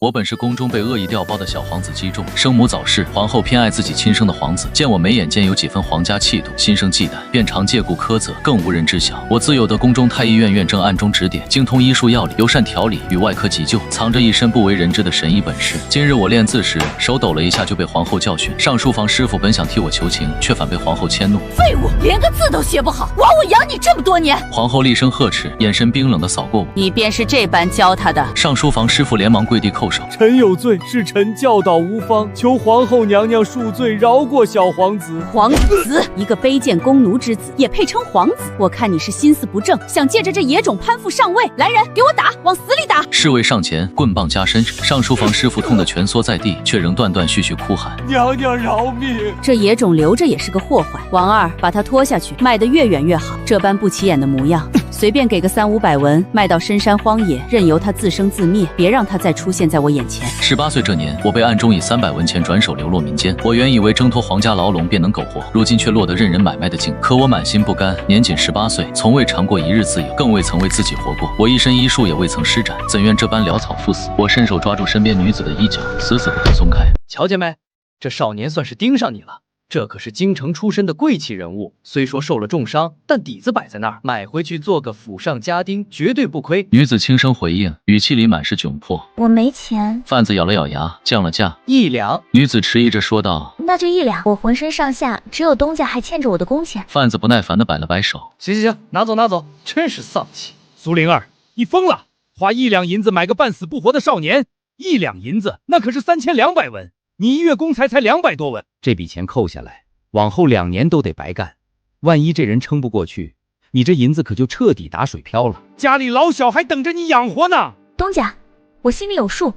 我本是宫中被恶意调包的小皇子击中，生母早逝，皇后偏爱自己亲生的皇子，见我眉眼间有几分皇家气度，心生忌惮，便常借故苛责，更无人知晓。我自有得宫中太医院院正暗中指点，精通医术药理，尤善调理与外科急救，藏着一身不为人知的神医本事。今日我练字时手抖了一下，就被皇后教训。上书房师傅本想替我求情，却反被皇后迁怒。废物，连个字都写不好，枉我养你这么多年！皇后厉声呵斥，眼神冰冷地扫过我。你便是这般教他的？上书房师傅连忙跪地叩首。臣有罪，是臣教导无方，求皇后娘娘恕罪，饶过小皇子。皇子，一个卑贱弓奴之子，也配称皇子？我看你是心思不正，想借着这野种攀附上位。来人，给我打，往死里打！侍卫上前，棍棒加身。上书房师傅痛得蜷缩在地，却仍断断续续哭喊：“娘娘饶命！”这野种留着也是个祸患。王二，把他拖下去，卖得越远越好。这般不起眼的模样，随便给个300-500文，卖到深山荒野，任由他自生自灭，别让他再出现在我眼前。18岁这年，我被暗中以300文钱转手流落民间。我原以为挣脱皇家牢笼便能苟活，如今却落得任人买卖的境。可我满心不甘，年仅18岁，从未尝过一日自由，更未曾为自己活过。我一身医术也未曾施展，怎愿这般潦草赴死？我伸手抓住身边女子的衣角，死死不肯松开。乔姐妹，这少年算是盯上你了。这可是京城出身的贵气人物，虽说受了重伤，但底子摆在那儿，买回去做个府上家丁，绝对不亏。女子轻声回应，语气里满是窘迫。我没钱。贩子咬了咬牙，降了价1两。女子迟疑着说道：“那就1两。我浑身上下只有东家还欠着我的工钱。”贩子不耐烦地摆了摆手：“行，拿走拿走，真是丧气。”苏灵儿，你疯了！花1两银子买个半死不活的少年，1两银子那可是3200文，你1月工财才200多文，这笔钱扣下来，往后2年都得白干。万一这人撑不过去，你这银子可就彻底打水漂了，家里老小还等着你养活呢。东家，我心里有数，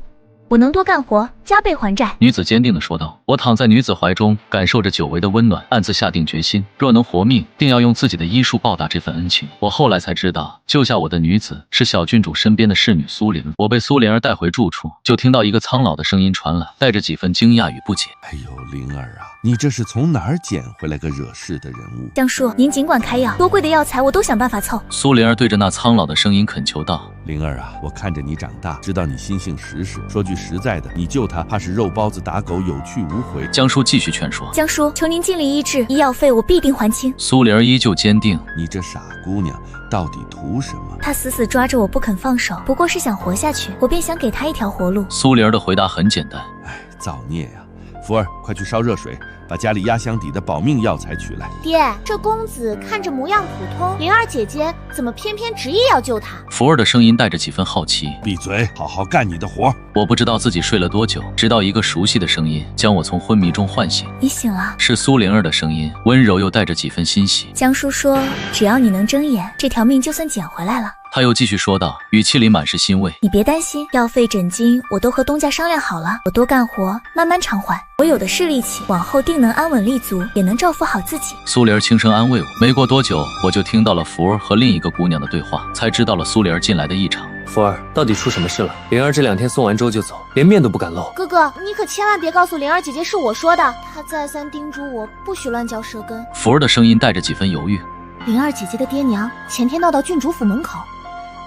我能多干活，加倍还债。”女子坚定地说道。我躺在女子怀中，感受着久违的温暖，暗自下定决心，若能活命，定要用自己的医术报答这份恩情。我后来才知道，救下我的女子是小郡主身边的侍女苏灵。我被苏灵儿带回住处，就听到一个苍老的声音传来，带着几分惊讶与不解：“哎呦，灵儿啊，你这是从哪儿捡回来个惹事的人物？”江叔，您尽管开药，多贵的药材我都想办法凑。苏灵儿对着那苍老的声音恳求道：“灵儿啊，我看着你长大，知道你心性实实。说句实在的，你救他怕是肉包子打狗，有去无回。”江叔继续劝说：“江叔，求您尽力医治，医药费我必定还清。”苏灵儿依旧坚定：“你这傻姑娘到底图什么？”他死死抓着我不肯放手，不过是想活下去，我便想给他一条活路。苏灵儿的回答很简单：“哎，造孽呀！福儿，快去烧热水，把家里压箱底的保命药材取来。”爹，这公子看着模样普通，灵儿姐姐怎么偏偏执意要救他？福儿的声音带着几分好奇：“闭嘴，好好干你的活。”我不知道自己睡了多久，直到一个熟悉的声音将我从昏迷中唤醒。你醒了？是苏灵儿的声音，温柔又带着几分欣喜。江叔说，只要你能睁眼，这条命就算捡回来了。他又继续说道，语气里满是欣慰：“你别担心，药费诊金我都和东家商量好了，我多干活，慢慢偿还。我有的是力气，往后定能安稳立足，也能照拂好自己。”苏灵儿轻声安慰我。没过多久，我就听到了福儿和另一个姑娘的对话，才知道了苏灵儿近来的异常。福儿，到底出什么事了？灵儿这2天送完粥就走，连面都不敢露。哥哥，你可千万别告诉灵儿姐姐是我说的，她再三叮嘱我不许乱嚼舌根。福儿的声音带着几分犹豫：“灵儿姐姐的爹娘前天闹到郡主府门口，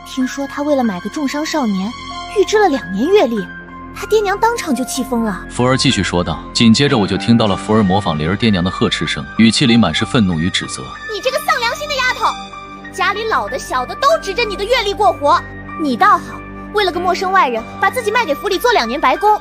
听说她为了买个重伤少年，预支了2年月例，她爹娘当场就气疯了。”福儿继续说道。紧接着我就听到了福儿模仿灵儿爹娘的呵斥声，语气里满是愤怒与指责：“你这个丧良心的丫头，家里老的小的都指着你的月例过活，你倒好，为了个陌生外人，把自己卖给府里做2年白工。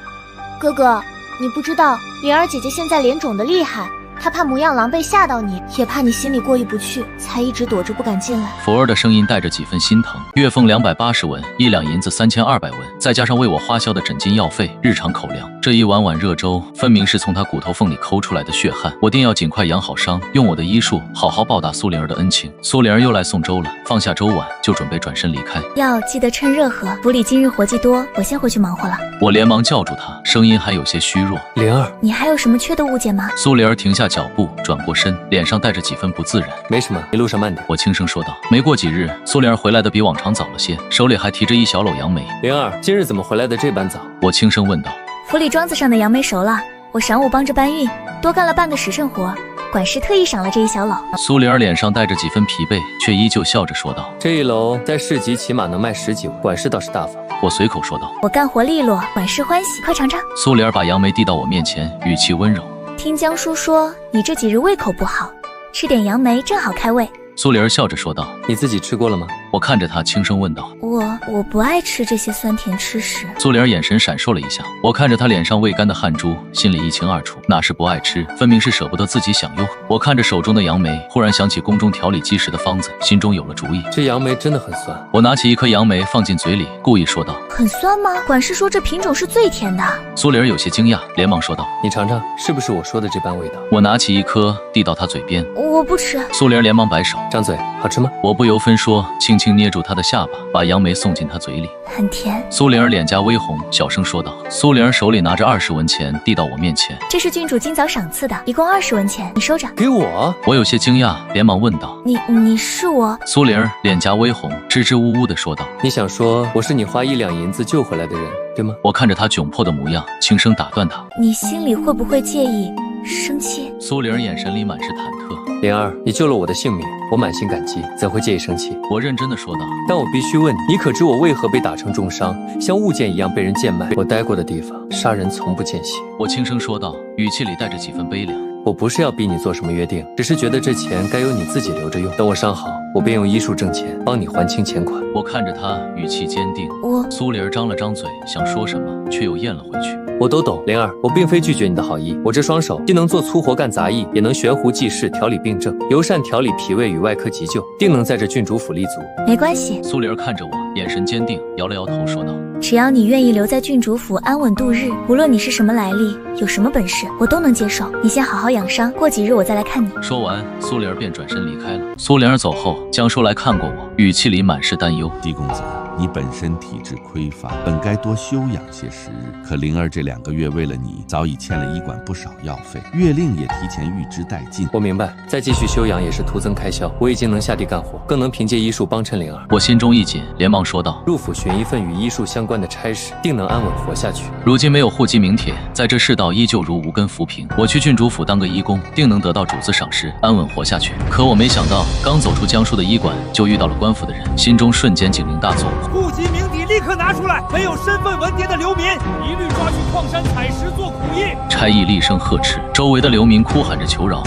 哥哥，你不知道灵儿姐姐现在脸肿得厉害，她怕模样狼狈吓到你，也怕你心里过意不去，才一直躲着不敢进来。”福儿的声音带着几分心疼：“月俸280文，1两银子3200文，再加上为我花销的诊金药费、日常口粮，这一碗碗热粥，分明是从他骨头缝里抠出来的血汗。我定要尽快养好伤，用我的医术好好报答苏灵儿的恩情。”苏灵儿又来送粥了，放下粥碗就准备转身离开。“药记得趁热喝，府里今日活计多，我先回去忙活了。”我连忙叫住她，声音还有些虚弱：“灵儿，你还有什么缺的物件吗？”苏灵儿停下脚步，转过身，脸上带着几分不自然。“没什么，一路上慢点。”我轻声说道。没过几日，苏灵儿回来的比往常早了些，手里还提着一小篓杨梅。“灵儿，今日怎么回来的这般早？”我轻声问道。“府里庄子上的杨梅熟了，我晌午帮着搬运，多干了半个时辰活，管事特意赏了这一小篓。”苏灵儿脸上带着几分疲惫，却依旧笑着说道：“这一篓在市集起码能卖10几文，管事倒是大方。”我随口说道。我干活利落，管事欢喜，快尝尝。苏莲儿把杨梅递到我面前，语气温柔。听江叔说你这几日胃口不好，吃点杨梅正好开胃。苏莲儿笑着说道。你自己吃过了吗？我看着她轻声问道。我不爱吃这些酸甜吃食。苏莲儿眼神闪烁了一下，我看着她脸上未干的汗珠，心里一清二楚，哪是不爱吃，分明是舍不得自己享用。我看着手中的杨梅，忽然想起宫中调理积食的方子，心中有了主意。这杨梅真的很酸。我拿起一颗杨梅放进嘴里，故意说道。很酸吗？管事说这品种是最甜的。苏莲儿有些惊讶，连忙说道。你尝尝，是不是我说的这般味道？我拿起一颗递到她嘴边。我不吃。苏莲儿连忙摆手。张嘴，好吃吗？我不由分说，轻轻捏住她的下巴，把杨梅送进她嘴里。很甜。苏莲儿脸颊微红，小声说道。苏莲儿手里拿着20文钱递到我面前。这是郡主今早赏赐的，一共20文钱，你收着。给我？我有些惊讶，连忙问道。你是我？苏莲儿脸颊微红，支支吾吾地说道。你想说我是你花1两银子救回来的人，对吗？我看着他窘迫的模样，轻声打断他。你心里会不会介意？生气？苏莲儿眼神里满是忐忑。莲儿，你救了我的性命，我满心感激，怎会介意生气？我认真的说道。但我必须问你，你可知我为何被打成重伤，像物件一样被人贱卖？我待过的地方，杀人从不见血。我轻声说道，语气里带着几分悲凉。我不是要逼你做什么约定，只是觉得这钱该由你自己留着用。等我伤好，我便用医术挣钱，帮你还清钱款。我看着他，语气坚定。苏莲儿张了张嘴，想说什么，却又咽了回去。我都懂，莲儿，我并非拒绝你的好意。我这双手既能做粗活干杂役，也能悬壶济世，调理病症，尤善调理脾胃与外科急救，定能在这郡主府立足。没关系。苏莲儿看着我，眼神坚定，摇了摇头说道。只要你愿意留在郡主府安稳度日，无论你是什么来历，有什么本事，我都能接受。你先好好养伤，过几日我再来看你。说完，苏莲儿便转身离开了。苏莲儿走后，江叔来看过我，语气里满是担忧。狄公子，你本身体质匮乏，本该多休养些时日。可灵儿这2个月为了你，早已欠了医馆不少药费，月令也提前预支殆尽。我明白，再继续休养也是徒增开销。我已经能下地干活，更能凭借医术帮衬灵儿。我心中一紧，连忙说道。入府寻一份与医术相关的差事，定能安稳活下去。如今没有户籍名帖，在这世道依旧如无根浮萍。我去郡主府当个医工，定能得到主子赏识，安稳活下去。可我没想到，刚走出江叔的医馆，就遇到了官府的人，心中瞬间警铃大作。户籍名底立刻拿出来！没有身份文牒的流民，一律抓去矿山采石做苦役。差役厉声呵斥，周围的流民哭喊着求饶。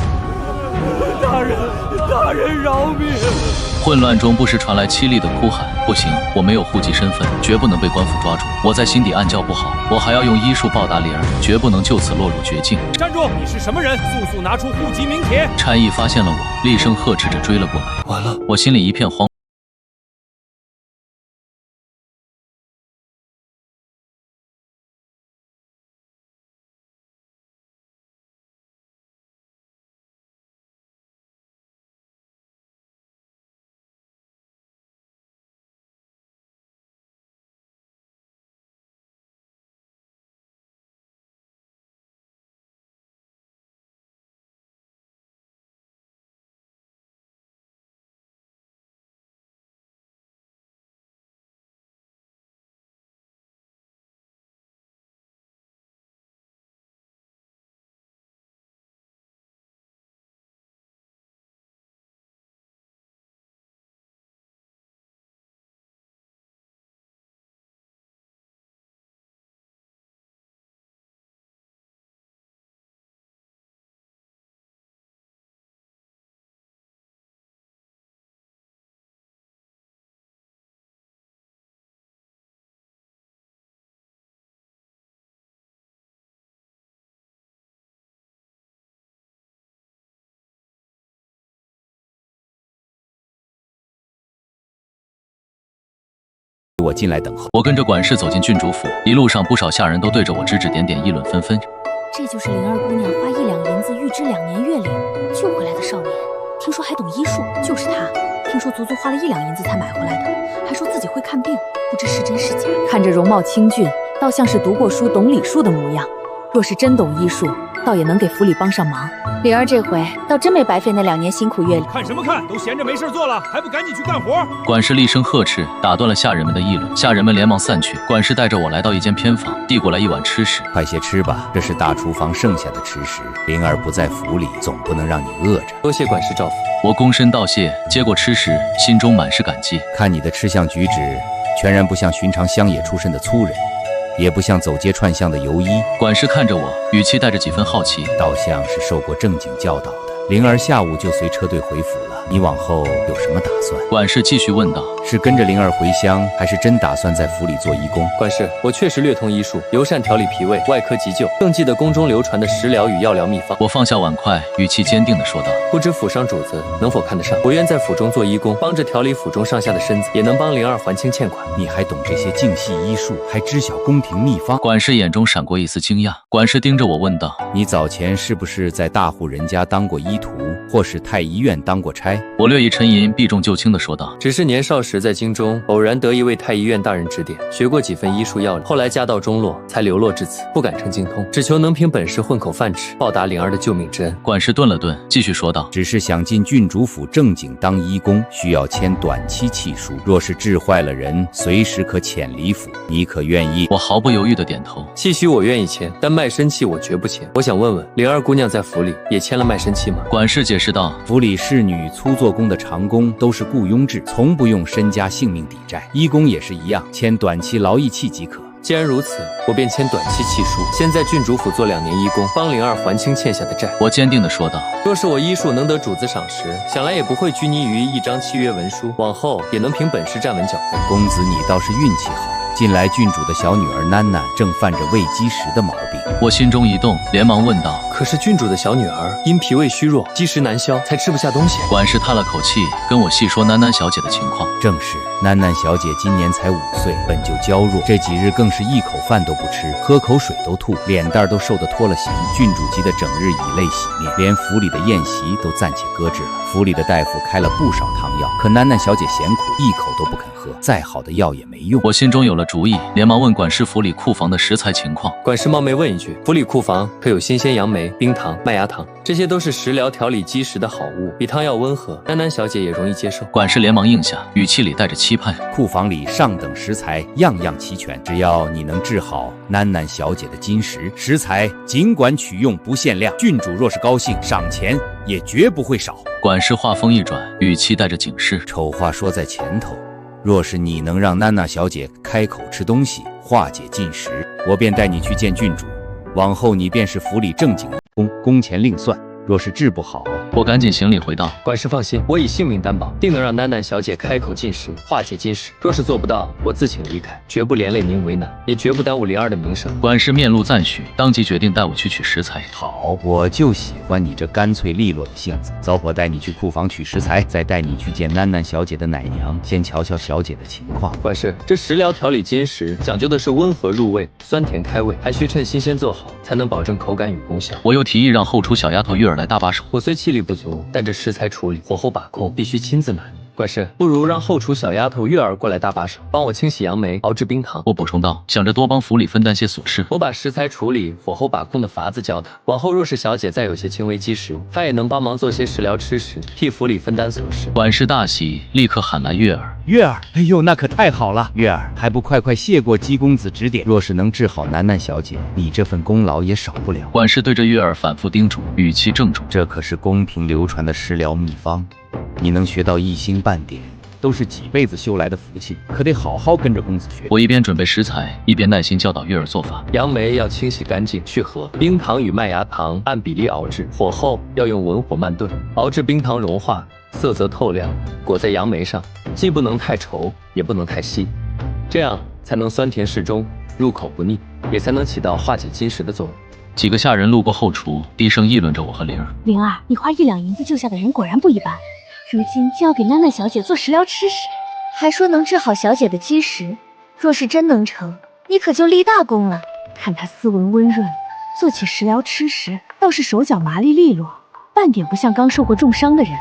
大人饶命！混乱中不时传来凄厉的哭喊。不行，我没有户籍身份，绝不能被官府抓住。我在心底暗叫不好，我还要用医术报答莲儿，绝不能就此落入绝境。站住！你是什么人？速拿出户籍名帖！差役发现了我，厉声呵斥着追了过来。完了！我心里一片慌。我进来等候。我跟着管事走进郡主府，一路上不少下人都对着我指指点点，议论纷纷。这就是灵儿姑娘花1两银子预支2年月龄救回来的少年，听说还懂医术，就是他。听说足足花了1两银子才买回来的，还说自己会看病，不知是真是假。看着容貌清俊，倒像是读过书、懂礼数的模样。若是真懂医术，倒也能给府里帮上忙。灵儿这回倒真没白费那2年辛苦月龄。看什么看？都闲着没事做了，还不赶紧去干活？管事厉声呵斥，打断了下人们的议论。下人们连忙散去。管事带着我来到一间偏房，递过来一碗吃食。快些吃吧，这是大厨房剩下的吃食。灵儿不在府里，总不能让你饿着。多谢管事照拂。我躬身道谢，接过吃食，心中满是感激。看你的吃相举止，全然不像寻常乡野出身的粗人，也不像走街串巷的游医，管事看着我，语气带着几分好奇，倒像是受过正经教导的。灵儿下午就随车队回府了，你往后有什么打算？管事继续问道。是跟着灵儿回乡，还是真打算在府里做义工？管事，我确实略通医术，尤善调理脾胃，外科急救，更记得宫中流传的食疗与药疗秘方。我放下碗筷，语气坚定地说道。不知府上主子能否看得上？我愿在府中做义工，帮着调理府中上下的身子，也能帮灵儿还清欠款。你还懂这些净系医术，还知晓宫廷秘方？管事眼中闪过一丝惊讶，管事盯着我问道：你早前是不是在大户人家当过医徒，或是太医院当过差？我略一沉吟，避重就轻地说道：只是年少时在京中偶然得一位太医院大人指点，学过几分医术药理，后来家道中落，才流落至此，不敢称精通，只求能凭本事混口饭吃，报答灵儿的救命之恩。管事顿了顿，继续说道：只是想进郡主府正经当医工，需要签短期契书，若是治坏了人，随时可遣离府，你可愿意？我毫不犹豫地点头。契许我愿意签，但卖身契我绝不签。我想问问，灵儿姑娘在府里也签了卖身契吗？管事解释道：府里侍女、粗做工的长工都是雇佣制，从不用身家性命抵债，医工也是一样，签短期劳役契即可。既然如此，我便签短期契书，先在郡主府做2年义工，帮灵儿还清欠下的债。我坚定地说道：若是我医术能得主子赏识，想来也不会拘泥于一张契约文书，往后也能凭本事站稳脚跟。公子你倒是运气好，近来郡主的小女儿囡囡正犯着胃积食的毛病。我心中一动，连忙问道：可是郡主的小女儿因脾胃虚弱，积食难消，才吃不下东西。管事叹了口气，跟我细说囡囡小姐的情况。正是，囡囡小姐今年才5岁，本就娇弱，这几日更是一口饭都不吃，喝口水都吐，脸蛋都瘦得脱了形。郡主急得整日以泪洗面，连府里的宴席都暂且搁置了。府里的大夫开了不少汤药，可囡囡小姐嫌苦，一口都不肯喝，再好的药也没用。我心中有了主意，连忙问管事府里库房的食材情况。管事冒昧问一句，府里库房可有新鲜杨梅、冰糖、麦芽糖？这些都是食疗调理积食的好物，比汤药温和，囡囡小姐也容易接受。管事连忙应下，语气里带着期盼。库房里上等食材样样齐全，只要你能治好囡囡小姐的金石，食材尽管取用不限量，郡主若是高兴，赏钱也绝不会少。管事话锋一转，语气带着警示：丑话说在前头，若是你能让囡囡小姐开口吃东西，化解进食，我便带你去见郡主，往后你便是府里正经工钱另算。若是治不好，我赶紧行礼回道：管事放心，我以性命担保，定能让囡囡小姐开口进食，化解金石。若是做不到，我自请离开，绝不连累您为难，也绝不耽误灵儿的名声。管事面露赞许，当即决定带我去取食材。好，我就喜欢你这干脆利落的性子。走，我带你去库房取食材，再带你去见囡囡小姐的奶娘，先瞧瞧小姐的情况。管事，这食疗调理金石讲究的是温和入味，酸甜开胃，还需趁新鲜做好，才能保证口感与功效。我又提议让后厨小丫头玉儿来搭把手。我虽气力不足，但这食材处理、火候把控必须亲自拿捏。管事，不如让后厨小丫头月儿过来搭把手，帮我清洗杨梅、熬制冰糖。我补充道，想着多帮府里分担些琐事。我把食材处理、火候把控的法子教她，往后若是小姐再有些轻微积食，她也能帮忙做些食疗吃食，替府里分担琐事。管事大喜，立刻喊来月儿。月儿，哎呦，那可太好了！月儿，还不快快谢过姬公子指点？若是能治好囡囡小姐，你这份功劳也少不了。管事对着月儿反复叮嘱，语气郑重：这可是宫廷流传的食疗秘方，你能学到一星半点，都是几辈子修来的福气，可得好好跟着公子学。我一边准备食材，一边耐心教导月儿做法。杨梅要清洗干净去核，冰糖与麦芽糖按比例熬制，火候要用文火慢炖，熬至冰糖融化，色泽透亮，裹在杨梅上，既不能太稠，也不能太稀，这样才能酸甜适中，入口不腻，也才能起到化解金石的作用。几个下人路过后厨，低声议论着我和灵儿。灵儿，你花1两银子救下的人果然不一般，如今竟要给囡囡小姐做食疗吃食，还说能治好小姐的积食，若是真能成，你可就立大功了。看她斯文温润，做起食疗吃食倒是手脚麻利利落，半点不像刚受过重伤的人。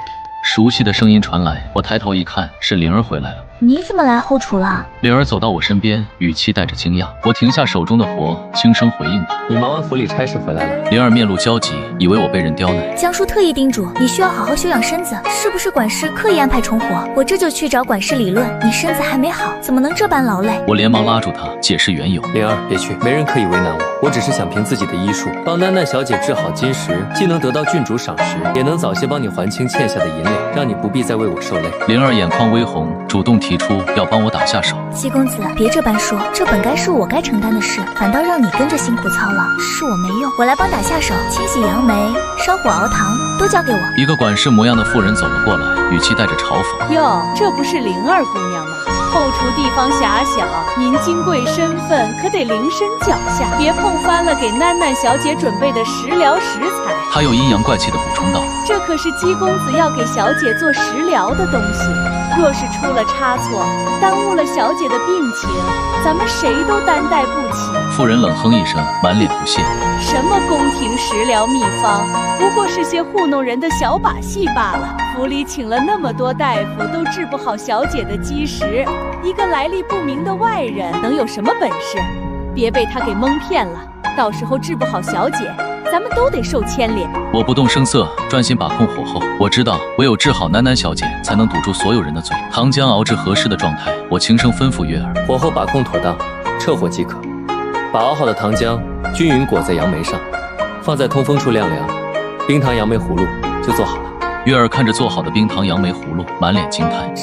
熟悉的声音传来，我抬头一看，是灵儿回来了。你怎么来后厨了？灵儿走到我身边，语气带着惊讶。我停下手中的活，轻声回应道：你忙完府里差事回来了。灵儿面露焦急，以为我被人刁难。江叔特意叮嘱你需要好好休养身子，是不是管事刻意安排重活？我这就去找管事理论。你身子还没好，怎么能这般劳累？我连忙拉住他，解释缘由。灵儿，别去，没人可以为难我。我只是想凭自己的医术，帮囡囡小姐治好金石，既能得到郡主赏识，也能早些帮你还清欠下的银两，让你不必再为我受累。灵儿眼眶微红，主动提出要帮我打下手。姬公子，别这般说，这本该是我该承担的事，反倒让你跟着辛苦操劳，是我没用。我来帮打下手，清洗杨梅，烧火熬糖，都交给我。一个管事模样的妇人走了过来，语气带着嘲讽：哟，这不是灵儿姑娘吗？后厨地方狭小，您金贵身份可得临身脚下，别碰翻了给囡囡小姐准备的食疗食材。他又阴阳怪气地补充道：这可是姬公子要给小姐做食疗的东西，若是出了差错，耽误了小姐的病情，咱们谁都担待不起。妇人冷哼一声，满脸不屑：什么宫廷食疗秘方，不过是些糊弄人的小把戏罢了。府里请了那么多大夫，都治不好小姐的积食，一个来历不明的外人能有什么本事？别被他给蒙骗了，到时候治不好小姐，咱们都得受牵连。我不动声色，专心把控火候。我知道，唯有治好囡囡小姐，才能堵住所有人的嘴。糖浆熬至合适的状态，我轻声吩咐月儿：火候把控妥当，撤火即可。把熬好的糖浆均匀裹在杨梅上，放在通风处晾凉。冰糖杨梅葫芦就做好了。月儿看着做好的冰糖杨梅葫芦，满脸惊叹：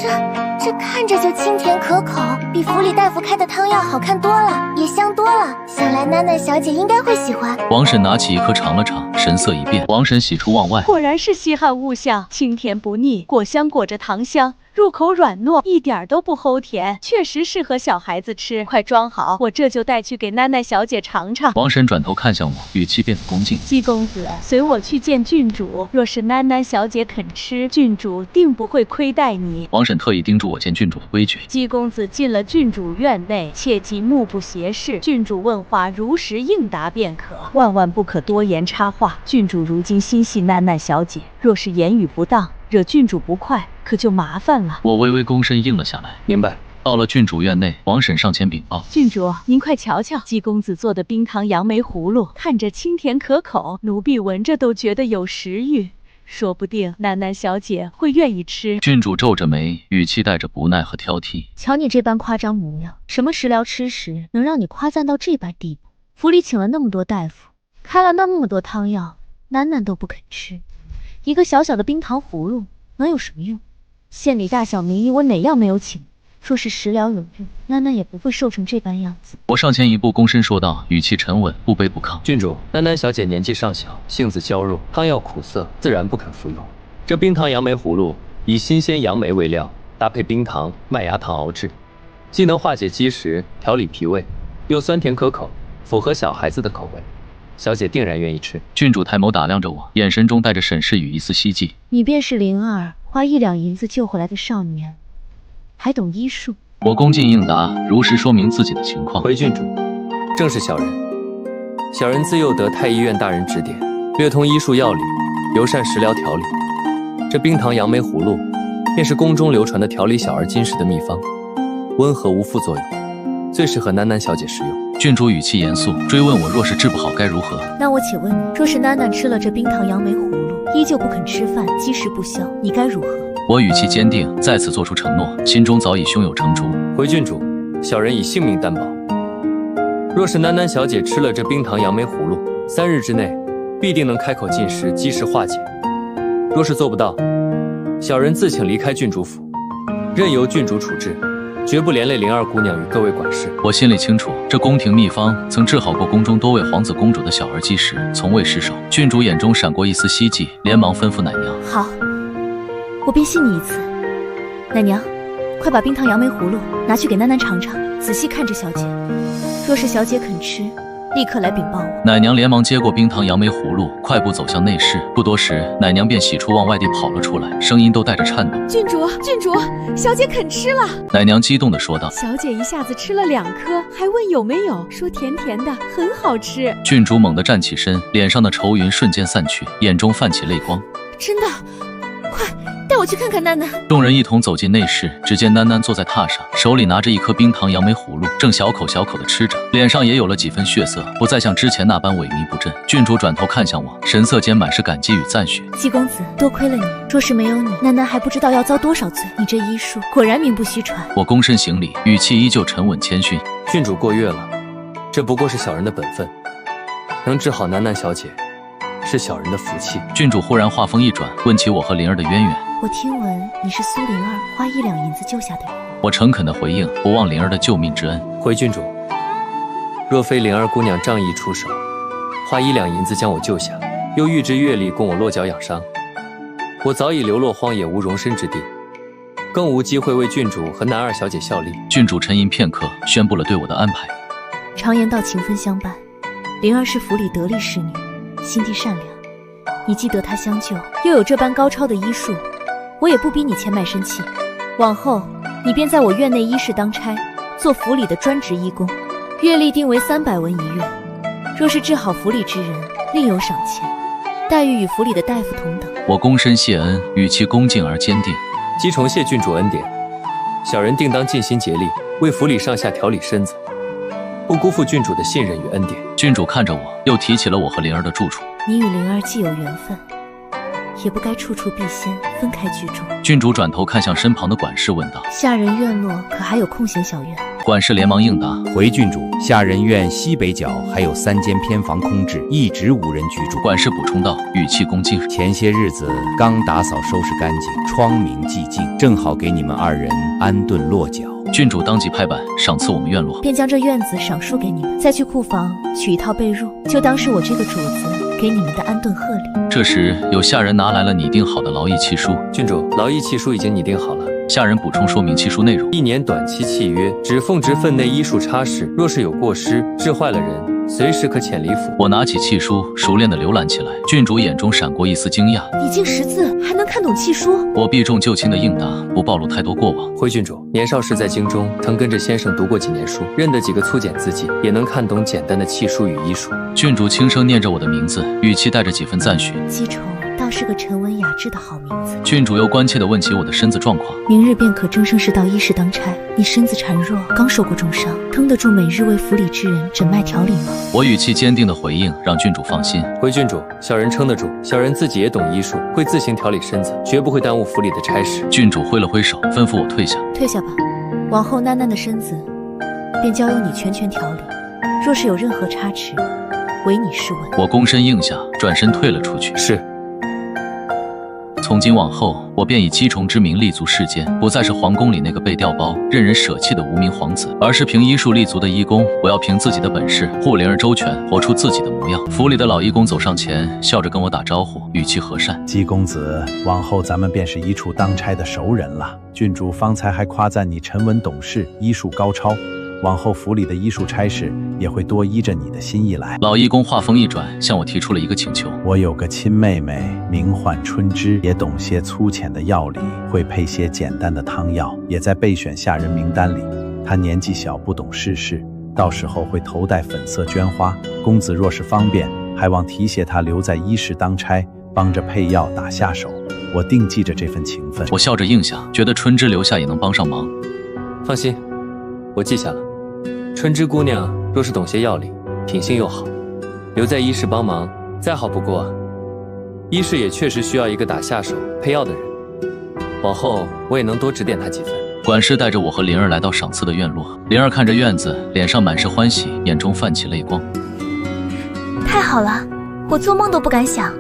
这看着就清甜可口，比府里大夫开的汤药好看多了，也香多了。想来囡囡小姐应该会喜欢。王婶拿起一颗尝了尝，神色一变，王婶喜出望外：果然是稀罕物象，清甜不腻，果香裹着糖香，入口软糯，一点都不齁甜，确实适合小孩子吃。快装好，我这就带去给囡囡小姐尝尝。王婶转头看向我，语气变得恭敬：姬公子，随我去见郡主，若是囡囡小姐肯吃，郡主定不会亏待你。王婶特意叮嘱我见郡主的规矩。姬公子进了郡主院内，切忌目不斜视，郡主问话如实应答便可，万万不可多言插话。郡主如今心系囡囡小姐，若是言语不当，惹郡主不快，可就麻烦了。我微微躬身应了下来。明白。到了郡主院内，王婶上前禀报：郡主，您快瞧瞧，姬公子做的冰糖杨梅葫芦，看着清甜可口，奴婢闻着都觉得有食欲，说不定囡囡小姐会愿意吃。郡主皱着眉，语气带着不耐和挑剔：瞧你这般夸张模样，什么食疗吃食，能让你夸赞到这般地步？府里请了那么多大夫，开了那么多汤药，囡囡都不肯吃，一个小小的冰糖葫芦能有什么用？县里大小名医我哪样没有请？说是食疗有用，囡囡也不会瘦成这般样子。我上前一步，躬身说道，语气沉稳，不卑不亢：郡主，囡囡小姐年纪尚小，性子娇弱，汤药苦涩，自然不肯服用。这冰糖杨梅葫芦以新鲜杨梅为料，搭配冰糖、麦芽糖熬制，既能化解积食，调理脾胃，又酸甜可口，符合小孩子的口味。小姐定然愿意吃。郡主抬眸打量着我，眼神中带着审视与一丝希冀。你便是灵儿花1两银子救回来的少年，还懂医术？我恭敬应答，如实说明自己的情况。回郡主，正是小人。小人自幼得太医院大人指点，略通医术药理，尤善食疗调理。这冰糖杨梅葫芦，便是宫中流传的调理小儿金石的秘方，温和无副作用，最适合囡囡小姐食用。郡主语气严肃，追问我若是治不好该如何。那我且问你，若是囡囡吃了这冰糖杨梅葫芦，依旧不肯吃饭，积食不消，你该如何？我语气坚定，再次做出承诺，心中早已胸有成竹。回郡主，小人以性命担保，若是囡囡小姐吃了这冰糖杨梅葫芦，3日之内必定能开口进食，积食化解。若是做不到，小人自请离开郡主府，任由郡主处置，绝不连累灵儿姑娘与各位管事。我心里清楚，这宫廷秘方曾治好过宫中多位皇子公主的小儿积食，从未失手。郡主眼中闪过一丝希冀，连忙吩咐奶娘：好，我便信你一次。奶娘，快把冰糖杨梅葫芦拿去给囡囡尝尝，仔细看着小姐，若是小姐肯吃，立刻来禀报我。奶娘连忙接过冰糖杨梅葫芦，快步走向内室。不多时，奶娘便喜出望外地跑了出来，声音都带着颤抖：郡主，郡主，小姐肯吃了。奶娘激动地说道：小姐一下子吃了2颗，还问有没有，说甜甜的，很好吃。郡主猛地站起身，脸上的愁云瞬间散去，眼中泛起泪光。真的？快带我去看看囡囡。众人一同走进内室，只见囡囡坐在榻上，手里拿着一颗冰糖杨梅葫芦，正小口小口地吃着，脸上也有了几分血色，不再像之前那般萎靡不振。郡主转头看向我，神色间满是感激与赞许：姬公子，多亏了你，若是没有你，囡囡还不知道要遭多少罪。你这医术果然名不虚传。我躬身行礼，语气依旧沉稳谦逊：郡主过誉了，这不过是小人的本分，能治好楠楠小姐，是小人的福气。郡主忽然话锋一转，问起我和灵儿的渊源。我听闻你是苏灵儿花1两银子救下的人。我诚恳地回应，不忘灵儿的救命之恩。回郡主，若非灵儿姑娘仗义出手，花1两银子将我救下，又预支月例供我落脚养伤，我早已流落荒野，无容身之地，更无机会为郡主和南二小姐效力。郡主沉吟片刻，宣布了对我的安排。常言道情分相伴，灵儿是府里得力侍女，心地善良，你既得她相救，又有这般高超的医术，我也不逼你欠卖身契。往后你便在我院内医室当差，做府里的专职医工，月例定为300文1月。若是治好府里之人，另有赏钱，待遇与府里的大夫同等。我躬身谢恩，语气恭敬而坚定。姬重谢郡主恩典，小人定当尽心竭力，为府里上下调理身子，不辜负郡主的信任与恩典。郡主看着我，又提起了我和灵儿的住处。你与灵儿既有缘分，也不该处处避先，分开居住。郡主转头看向身旁的管事，问道：下人院落可还有空闲小院？管事连忙应答：回郡主，下人院西北角还有3间偏房空置，一直无人居住。管事补充道，语气恭敬：前些日子刚打扫收拾干净，窗明几净，正好给你们2人安顿落脚。郡主当即拍板，赏赐我们院落，便将这院子赏书给你们，再去库房取一套被褥，就当是我这个主子给你们的安顿贺礼。这时有下人拿来了拟定好的劳役契书。郡主，劳役契书已经拟定好了。下人补充说明契书内容：1年短期契约，只奉职分内医术差事，若是有过失，治坏了人，随时可遣离府。我拿起契书，熟练地浏览起来。郡主眼中闪过一丝惊讶：你竟识字，还能看懂契书？我避重就轻地应答，不暴露太多过往。回郡主，年少时在京中，曾跟着先生读过几年书，认得几个粗简字迹，也能看懂简单的契书与医术。郡主轻声念着我的名字，语气带着几分赞许。姬重倒是个沉稳雅致的好名字。郡主又关切地问起我的身子状况。明日便可正式到医室当差。你身子孱弱，刚受过重伤，撑得住每日为府里之人诊脉调理吗？我语气坚定地回应，让郡主放心。回郡主，小人撑得住，小人自己也懂医术，会自行调理身子，绝不会耽误府里的差事。郡主挥了挥手，吩咐我退下。退下吧，往后囡囡的身子便交由你全权调理，若是有任何差池，唯你是问。我躬身应下，转身退了出去。是。从今往后，我便以姬重之名立足世间，不再是皇宫里那个被调包、任人舍弃的无名皇子，而是凭医术立足的医工。我要凭自己的本事护灵儿周全，活出自己的模样。府里的老医工走上前，笑着跟我打招呼，语气和善：姬公子，往后咱们便是医处当差的熟人了。郡主方才还夸赞你沉稳懂事，医术高超。往后府里的医术差事也会多依着你的心意来。老医工话锋一转，向我提出了一个请求。我有个亲妹妹，名唤春枝，也懂些粗浅的药理，会配些简单的汤药，也在备选下人名单里。她年纪小，不懂世事，到时候会头戴粉色绢花。公子若是方便，还望提携她留在医室当差，帮着配药打下手。我定记着这份情分。我笑着应下，觉得春枝留下也能帮上忙。放心，我记下了。春枝姑娘若是懂些药理，品性又好，留在医室帮忙再好不过。医室也确实需要一个打下手配药的人，往后我也能多指点她几分。管事带着我和灵儿来到赏赐的院落。灵儿看着院子，脸上满是欢喜，眼中泛起泪光。太好了，我做梦都不敢想，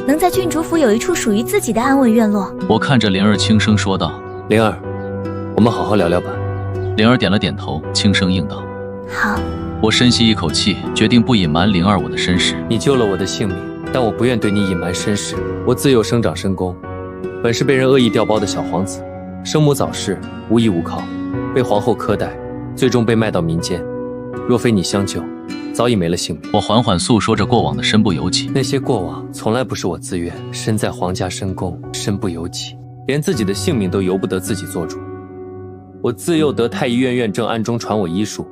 能在郡主府有一处属于自己的安稳院落。我看着灵儿轻声说道：灵儿，我们好好聊聊吧。灵儿点了点头，轻声应道：好。我深吸一口气，决定不隐瞒灵儿我的身世。你救了我的性命，但我不愿对你隐瞒身世。我自幼生长深宫，本是被人恶意调包的小皇子，生母早逝，无依无靠，被皇后苛待，最终被卖到民间。若非你相救，早已没了性命。我缓缓诉说着过往的身不由己。那些过往从来不是我自愿，身在皇家深宫，身不由己，连自己的性命都由不得自己做主。我自幼得太医院院正暗中传我医术，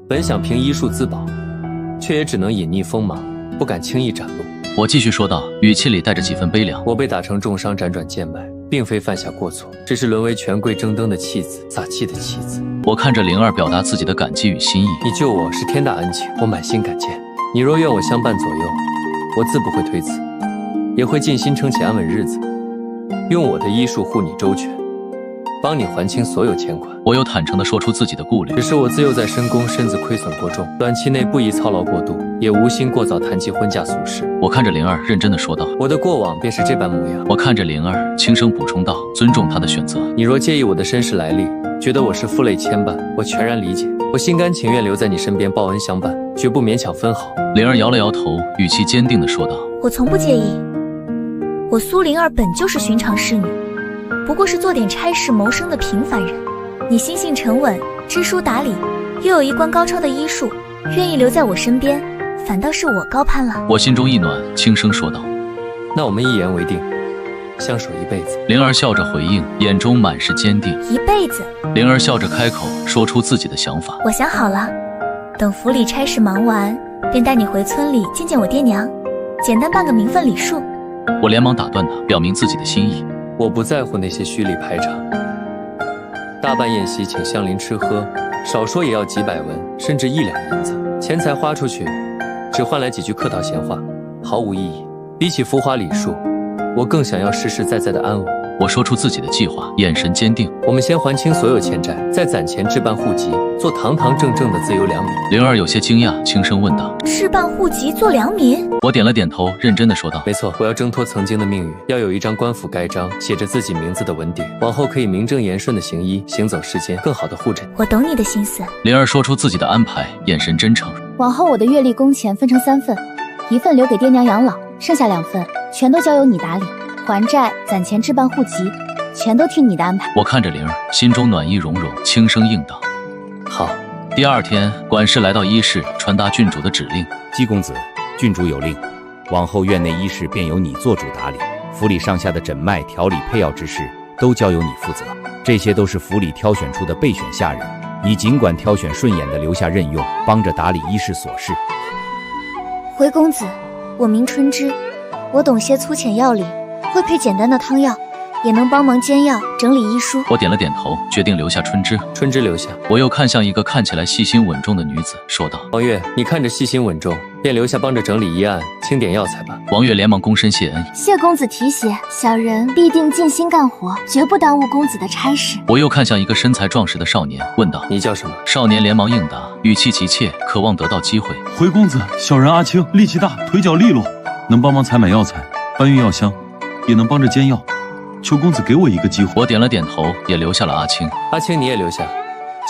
本想凭医术自保，却也只能隐匿锋芒，不敢轻易展露。我继续说道，语气里带着几分悲凉。我被打成重伤，辗转贱卖，并非犯下过错，只是沦为权贵争灯的弃子，撒气的妻子。我看着灵儿，表达自己的感激与心意。你救我是天大恩情，我满心感见。你若愿我相伴左右，我自不会推辞，也会尽心撑起安稳日子，用我的医术护你周全。帮你还清所有欠款。我又坦诚地说出自己的顾虑，只是我自幼在深宫，身子亏损过重，短期内不宜操劳过度，也无心过早谈及婚嫁俗事。我看着灵儿认真地说道。我的过往便是这般模样。我看着灵儿轻声补充道，尊重她的选择。你若介意我的身世来历，觉得我是负累牵绊，我全然理解。我心甘情愿留在你身边报恩相伴，绝不勉强分毫。灵儿摇了摇头，语气坚定地说道：我从不介意。我苏灵儿本就是寻常侍女，不过是做点差事谋生的平凡人。你心性沉稳，知书达理，又有一贯高超的医术，愿意留在我身边，反倒是我高攀了。我心中一暖，轻声说道：那我们一言为定，相守一辈子。灵儿笑着回应，眼中满是坚定。一辈子？灵儿笑着开口，说出自己的想法。我想好了，等府里差事忙完，便带你回村里见见我爹娘，简单办个名分礼数。我连忙打断他，表明自己的心意。我不在乎那些虚礼排场，大办宴席请乡邻吃喝，少说也要几百文，甚至1两银子。钱财花出去，只换来几句客套闲话，毫无意义。比起浮华礼数，我更想要实实在在的安稳。我说出自己的计划，眼神坚定。我们先还清所有欠债，再攒钱置办户籍，做堂堂正正的自由良民。灵儿有些惊讶，轻声问道：置办户籍做良民？我点了点头，认真的说道：没错，我要挣脱曾经的命运，要有一张官府盖章写着自己名字的文牒，往后可以名正言顺的行医，行走世间，更好的护着你。我懂你的心思。灵儿说出自己的安排，眼神真诚。往后我的月例工钱分成3份，1份留给爹娘养老，剩下2份全都交由你打理，还债、攒钱、置办户籍，全都听你的安排。我看着灵儿，心中暖意融融，轻声应道：好。第二天，管事来到医室，传达郡主的指令。姬公子，郡主有令，往后院内医事便由你做主打理，府里上下的诊脉、调理、配药之事都交由你负责。这些都是府里挑选出的备选下人，你尽管挑选顺眼的留下任用，帮着打理医事琐事。回公子，我名春枝，我懂些粗浅药理，会配简单的汤药，也能帮忙煎药、整理医书。我点了点头，决定留下春枝。春枝留下。我又看向一个看起来细心稳重的女子，说道：王月，你看着细心稳重，便留下帮着整理医案、清点药材吧。王月连忙躬身谢恩。谢公子提携，小人必定尽心干活，绝不耽误公子的差事。我又看向一个身材壮实的少年，问道：你叫什么？少年连忙应答，语气急切，渴望得到机会。回公子，小人阿青，力气大，腿脚利落，能帮忙采买药材，搬运药箱，也能帮着煎药。求公子给我一个机会。我点了点头，也留下了阿青。阿青你也留下，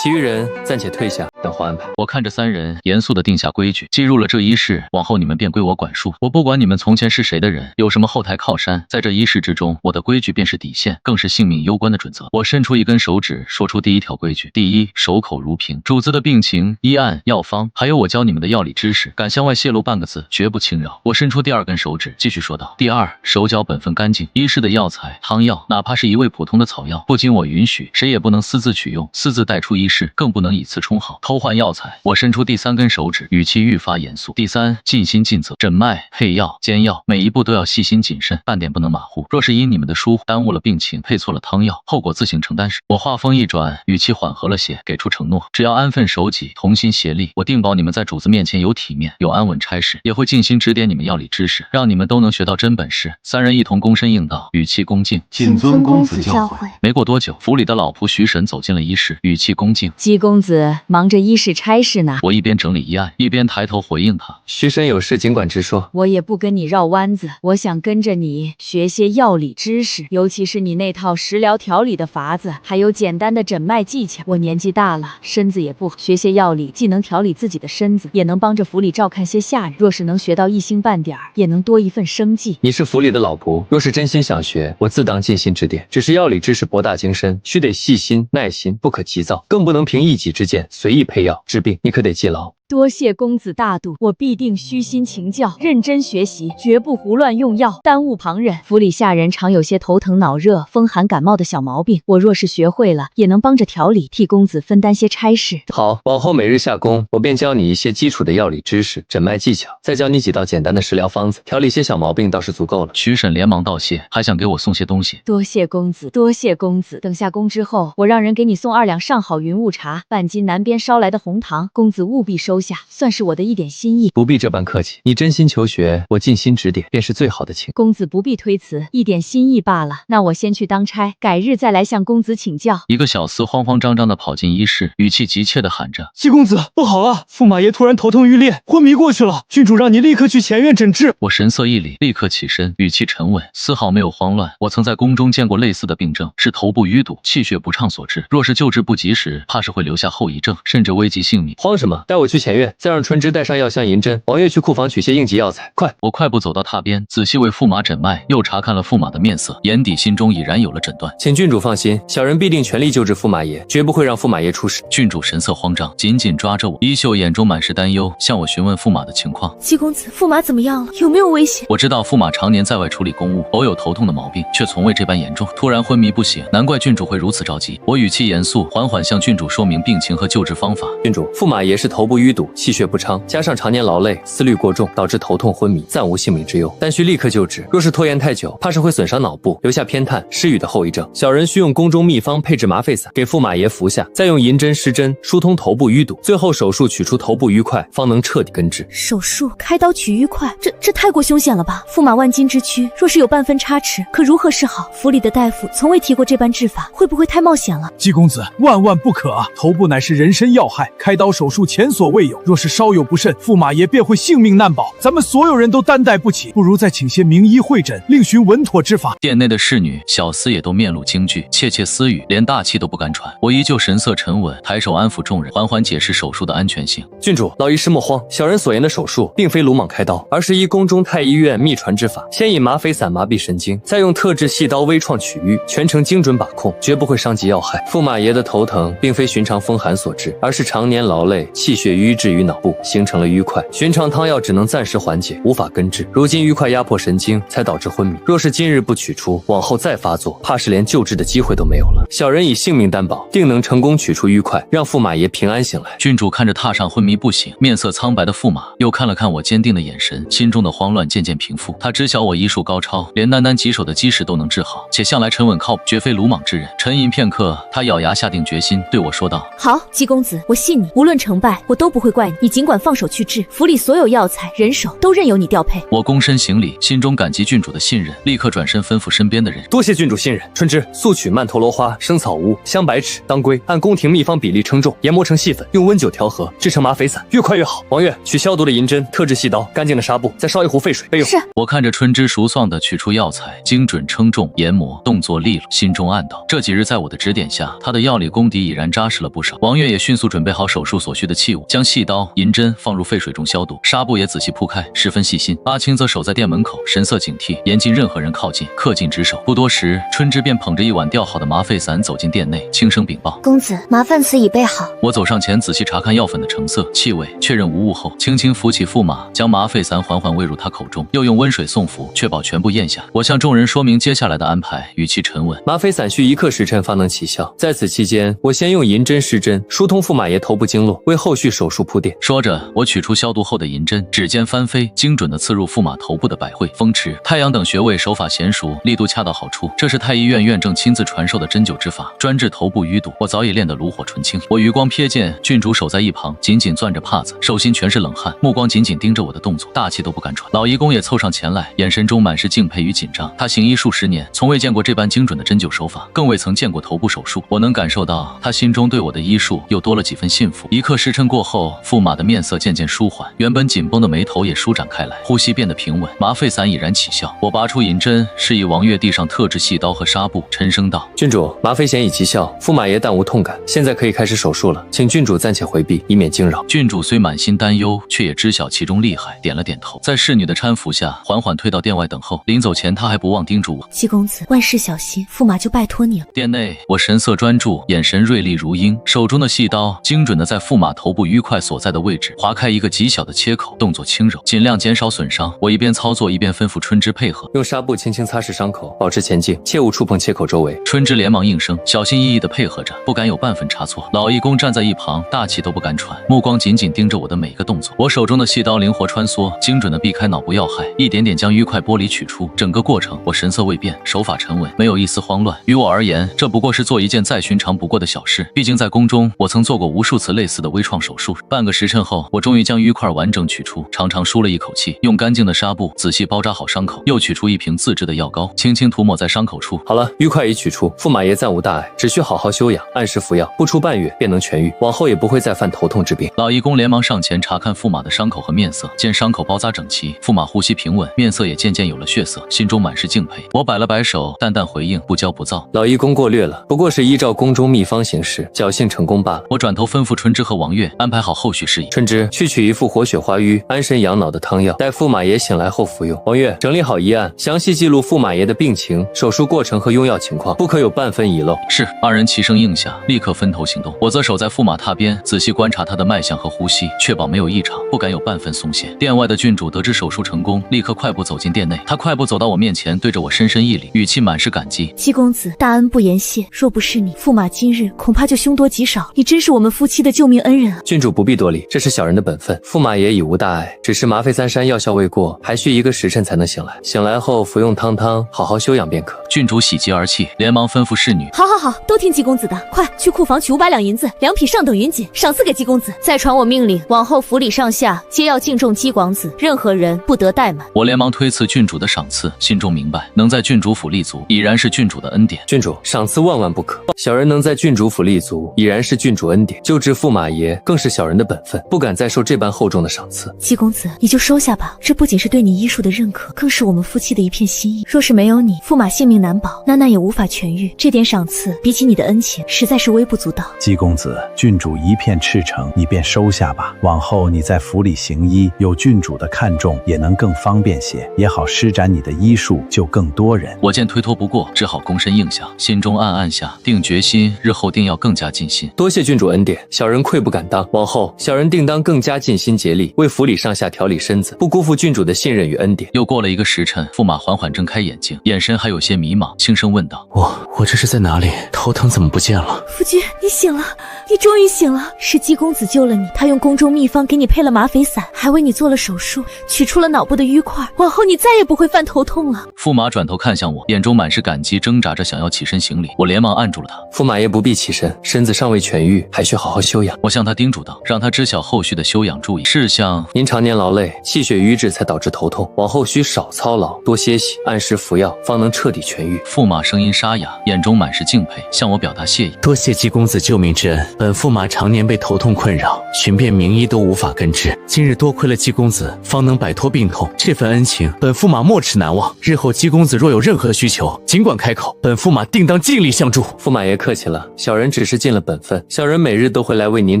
其余人暂且退下，等候安排。我看着3人，严肃地定下规矩：进入了这一室，往后你们便归我管束。我不管你们从前是谁的人，有什么后台靠山，在这一室之中，我的规矩便是底线，更是性命攸关的准则。我伸出一根手指，说出第1条规矩：第一，守口如瓶，主子的病情、医案、药方，还有我教你们的药理知识，敢向外泄露半个字，绝不轻饶。我伸出第2根手指，继续说道：第2，手脚本分干净，医师的药材、汤药，哪怕是一味普通的草药，不经我允许，谁也不能私自取用，私自带出医室，更不能以次充好，偷换药材。我伸出第3根手指，语气愈发严肃。第3，尽心尽责，诊脉、配药、煎药，每一步都要细心谨慎，半点不能马虎。若是因你们的疏忽耽误了病情，配错了汤药，后果自行承担时。我话锋一转，语气缓和了些，给出承诺：只要安分守己，同心协力，我定保你们在主子面前有体面，有安稳差事，也会尽心指点你们药理知识，让你们都能学到真本事。3人一同躬身应道，语气恭敬：谨遵公子教诲。没过多久，府里的老仆徐婶走进了医室，语气恭敬：姬公子忙着医事差事呢。我一边整理医案，一边抬头回应他：徐婶有事尽管直说。我也不跟你绕弯子，我想跟着你学些药理知识，尤其是你那套食疗调理的法子，还有简单的诊脉技巧。我年纪大了，身子也不好，学些药理，既能调理自己的身子，也能帮着府里照看些下人。若是能学到一星半点儿，也能多一份生计。你是府里的老仆，若是真心想学，我自当尽心指点。只是药理知识博大精深，须得细心耐心，不可急躁，更不能凭一己之见随意配药治病，你可得记牢。多谢公子大度，我必定虚心请教，认真学习，绝不胡乱用药，耽误旁人。府里下人常有些头疼脑热、风寒感冒的小毛病，我若是学会了，也能帮着调理，替公子分担些差事。好，往后每日下工，我便教你一些基础的药理知识、诊脉技巧，再教你几道简单的食疗方子，调理些小毛病倒是足够了。徐婶连忙道谢，还想给我送些东西。多谢公子，多谢公子。等下工之后，我让人给你送2两上好云雾茶，半斤南边捎来的红糖，公子务必收收下，算是我的一点心意。不必这般客气，你真心求学，我尽心指点，便是最好的情。公子不必推辞，一点心意罢了。那我先去当差，改日再来向公子请教。一个小厮慌慌张张地跑进医室，语气急切地喊着：“七公子，不好了！驸马爷突然头疼欲裂，昏迷过去了。郡主让你立刻去前院诊治。”我神色一凛，立刻起身，语气沉稳，丝毫没有慌乱。我曾在宫中见过类似的病症，是头部淤堵、气血不畅所致。若是救治不及时，怕是会留下后遗症，甚至危及性命。慌什么？带我去前院，再让春枝带上药箱、银针。王爷去库房取些应急药材，快！我快步走到榻边，仔细为驸马诊脉，又查看了驸马的面色，眼底心中已然有了诊断。请郡主放心，小人必定全力救治驸马爷，绝不会让驸马爷出事。郡主神色慌张，紧紧抓着我，衣袖眼中满是担忧，向我询问驸马的情况。七公子，驸马怎么样了？有没有危险？我知道驸马常年在外处理公务，偶有头痛的毛病，却从未这般严重。突然昏迷不醒，难怪郡主会如此着急。我语气严肃，缓缓向郡主说明病情和救治方法。郡主，驸马爷是头部淤堵、气血不畅，加上常年劳累、思虑过重，导致头痛昏迷，暂无性命之忧，但需立刻救治。若是拖延太久，怕是会损伤脑部，留下偏瘫、失语的后遗症。小人需用宫中秘方配制麻沸散给驸马爷服下，再用银针施针疏通头部淤堵，最后手术取出头部淤块，方能彻底根治。手术开刀取淤块，这太过凶险了吧？驸马万金之躯，若是有半分差池，可如何是好？府里的大夫从未提过这般治法，会不会太冒险了？季公子，万万不可啊！头部乃是人身要害，开刀手术前所未有，若是稍有不慎，驸马爷便会性命难保，咱们所有人都担待不起，不如再请些名医会诊，另寻稳妥之法。殿内的侍女、小厮也都面露惊惧，窃窃私语，连大气都不敢喘。我依旧神色沉稳，抬手安抚众人，缓缓解释手术的安全性。郡主，老医师莫慌，小人所言的手术并非鲁莽开刀，而是依宫中太医院秘传之法，先以麻沸散麻痹神经，再用特制细刀微创取瘀，全程精准把控，绝不会伤及要害。驸马爷的头疼并非寻常风寒所致，而是常年劳累，气血瘀滞于脑部，形成了瘀块。寻常汤药只能暂时缓解，无法根治。如今瘀块压迫神经，才导致昏迷。若是今日不取出，往后再发作，怕是连救治的机会都没有了。小人以性命担保，定能成功取出瘀块，让驸马爷平安醒来。郡主看着榻上昏迷不醒、面色苍白的驸马，又看了看我坚定的眼神，心中的慌乱渐渐平复。他知晓我医术高超，连单单棘手的积食都能治好，且向来沉稳靠谱，绝非鲁莽之人。沉吟片刻，他咬牙下定决心，对我说道：“好，季公子，我信你，无论成败，我都不会怪你。你尽管放手去治，府里所有药材、人手都任由你调配。”我躬身行礼，心中感激郡主的信任，立刻转身吩咐身边的人：“多谢郡主信任。春枝，速取曼陀罗花、生草乌、香白芷、当归，按宫廷秘方比例称重，研磨成细粉，用温酒调和，制成麻沸散，越快越好。王月，取消毒的银针、特制细刀、干净的纱布，再烧一壶沸水备用。”是。我看着春枝熟算地取出药材，精准称重、研磨，动作利落，心中暗道：这几日在我的指点下，他的药理功底已然扎实了不少。王月也迅速准备好手术所需的器物，将细刀、银针放入沸水中消毒，纱布也仔细铺开，十分细心。阿青则守在店门口，神色警惕，严禁任何人靠近，恪尽职守。不多时，春枝便捧着一碗调好的麻沸散走进店内，轻声禀报：“公子，麻烦此已备好。”我走上前，仔细查看药粉的成色、气味，确认无误后，轻轻扶起驸马，将麻沸散缓缓喂入他口中，又用温水送服，确保全部咽下。我向众人说明接下来的安排，语气沉稳：“麻沸散需1刻时辰方能起效，在此期间，我先用银针施针，疏通驸马爷头部经络，为后续手术铺垫。”说着，我取出消毒后的银针，指尖翻飞，精准地刺入驸马头部的百会、风池、太阳等穴位，手法娴熟，力度恰到好处。这是太医院院正亲自传授的针灸之法，专治头部淤堵，我早已练得炉火纯青。我余光瞥见郡主守在一旁，紧紧攥着帕子，手心全是冷汗，目光紧紧盯着我的动作，大气都不敢喘。老医公也凑上前来，眼神中满是敬佩与紧张。他行医数十年，从未见过这般精准的针灸手法，更未曾见过头部手术。我能感受到他心中对我的医术又多了几分信服。1刻时辰过后，驸马的面色渐渐舒缓，原本紧绷的眉头也舒展开来，呼吸变得平稳，麻沸散已然起效。我拔出银针，示意王月递上特制细刀和纱布，沉声道：“郡主，麻沸散已起效，驸马爷但无痛感，现在可以开始手术了，请郡主暂且回避，以免惊扰。”郡主虽满心担忧，却也知晓其中厉害，点了点头，在侍女的搀扶下，缓缓退到店外等候。临走前，他还不忘叮嘱我：“季公子，万事小心，驸马就拜托你了。”店内，我神色专注，眼神锐利如鹰，手中的细刀精准地在驸马头部淤块所在的位置划开一个极小的切口，动作轻柔，尽量减少损伤。我一边操作一边吩咐春枝配合，用纱布轻轻擦拭伤口，保持前进，切勿触碰切口周围。春枝连忙应声，小心翼翼地配合着，不敢有半分差错。老义工站在一旁，大气都不敢喘，目光紧紧盯着我的每一个动作。我手中的细刀灵活穿梭，精准地避开脑部要害，一点点将淤块剥离取出。整个过程我神色未变，手法沉稳，没有一丝慌乱。于我而言，这不过是做一件再寻常不过的小事，毕竟在宫中我曾做过无数次类似的微创手术。半个时辰后，我终于将淤块完整取出，长长舒了一口气，用干净的纱布仔细包扎好伤口，又取出一瓶自制的药膏，轻轻涂抹在伤口处。好了，淤块已取出，驸马爷暂无大碍，只需好好休养，按时服药，不出半月便能痊愈，往后也不会再犯头痛之病。老义工连忙上前查看驸马的伤口和面色，见伤口包扎整齐，驸马呼吸平稳，面色也渐渐有了血色，心中满是敬佩。我摆了摆手，淡淡回应，不骄不躁。老义工过略了，不过是依照宫中秘方行事，侥幸成功罢了。我转头吩咐春枝和王月安排好后续事宜。春枝，去取一副活血化瘀、安神养脑的汤药，待驸马爷醒来后服用。王月，整理好医案，详细记录驸马爷的病情、手术过程和用药情况，不可有半分遗漏。是。二人齐声应下，立刻分头行动。我则守在驸马榻边，仔细观察他的脉象和呼吸，确保没有异常，不敢有半分松懈。殿外的郡主得知手术成功，立刻快步走进殿内。他快步走到我面前，对着我深深一礼，语气满是感激。姬公子，大恩不言谢，若不是你，驸马今日恐怕就凶多吉少。你真是我们夫妻的救命恩人啊！郡主不必多礼，这是小人的本分。驸马爷已无大碍，只是麻沸三山药效未过，还需1个时辰才能醒来。醒来后服用汤，好好休养便可。郡主喜极而泣，连忙吩咐侍女：好，都听姬公子的，快去库房取500两银子，2匹上等云锦，赏赐给姬公子。再传我命令，往后府里上下皆要敬重姬广子，任何人不得怠慢。我连忙推辞郡主的赏赐，心中明白，能在郡主府立足，已然是郡主的恩典。郡主，赏赐万万不可。小人能在郡主府立足，已然是郡主恩典。救治驸马爷更是小人的本分，不敢再受这般厚重的赏赐。姬公子，你就收下吧，这不仅是对你医术的认可，更是我们夫妻的一片心意。若是没有你，驸马性命难保，娜娜也无法痊愈。这点赏赐比起你的恩情，实在是微不足道。姬公子，郡主一片赤诚，你便收下吧。往后你在府里行医，有郡主的看重，也能更方便些，也好施展你的医术，救更多人。我见推脱不过，只好躬身应下，心中暗暗下定决心，日后定要更加尽心。多谢郡主恩典，小人愧不敢当。往后小人定当更加尽心竭力，为府里上下调理身子，不辜负郡主的信任与恩典。又过了1个时辰，驸马缓缓睁开眼睛，眼神还有些迷茫，轻声问道：我这是在哪里？头疼怎么不见了？夫君，你醒了，你终于醒了。是姬公子救了你，他用宫中秘方给你配了麻沸散，还为你做了手术，取出了脑部的淤块，往后你再也不会犯头痛了。驸马转头看向我，眼中满是感激，挣扎着想要起身行礼。我连忙按住了他：驸马爷不必起身，身子尚未痊愈，还需好好休养。我向他叮嘱道，让他知晓后续的休养注意事项。您常年劳累，气血瘀滞才导致头痛，往后需少操劳，多歇息，按时服药，方能彻底痊愈。驸马声音沙哑，眼中满是敬佩，向我表达谢意。多谢姬公子救命之恩，本驸马常年被头痛困扰，寻遍名医都无法根治，今日多亏了姬公子，方能摆脱病痛，这份恩情本驸马没齿难忘。日后姬公子若有任何需求，尽管开口，本驸马定当尽力相助。驸马爷客气了，小人只是尽了本分，小人每日都会来为您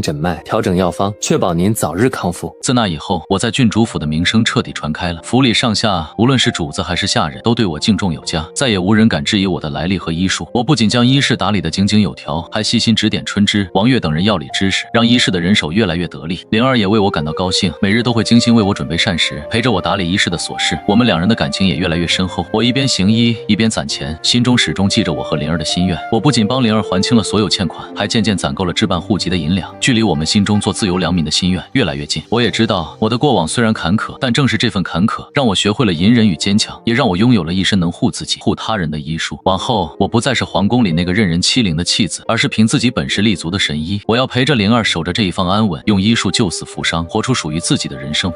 诊脉，调整药方，确保您早日康复。自那以后，我在郡主府的名声彻底传开了，府里上下无论是主子还是下人，都对我敬重有加，再也无人敢质疑我的来历和医术。我不仅将医事打理得井井有条，还细心指点春枝、王月等人药理知识，让医事的人手越来越得力。灵儿也为我感到高兴，每日都会精心为我准备膳食，陪着我打理医事的琐事。我们2人的感情也越来越深厚。我一边行医，一边攒钱，心中始终记着我和灵儿的心愿。我不仅帮灵儿还清了所有欠款，还渐渐攒够了置办户籍的银两，距离我们心中做自由良民的心愿越来越近。我也知道我的过往虽然坎坷，但正是这份坎坷让我学会了隐忍与坚强，也让我拥有了一身能护自己、护他人的医术。往后我不再是皇宫里那个任人欺凌的弃子，而是凭自己本事立足的神医。我要陪着灵儿守着这一方安稳，用医术救死扶伤，活出属于自己的人生。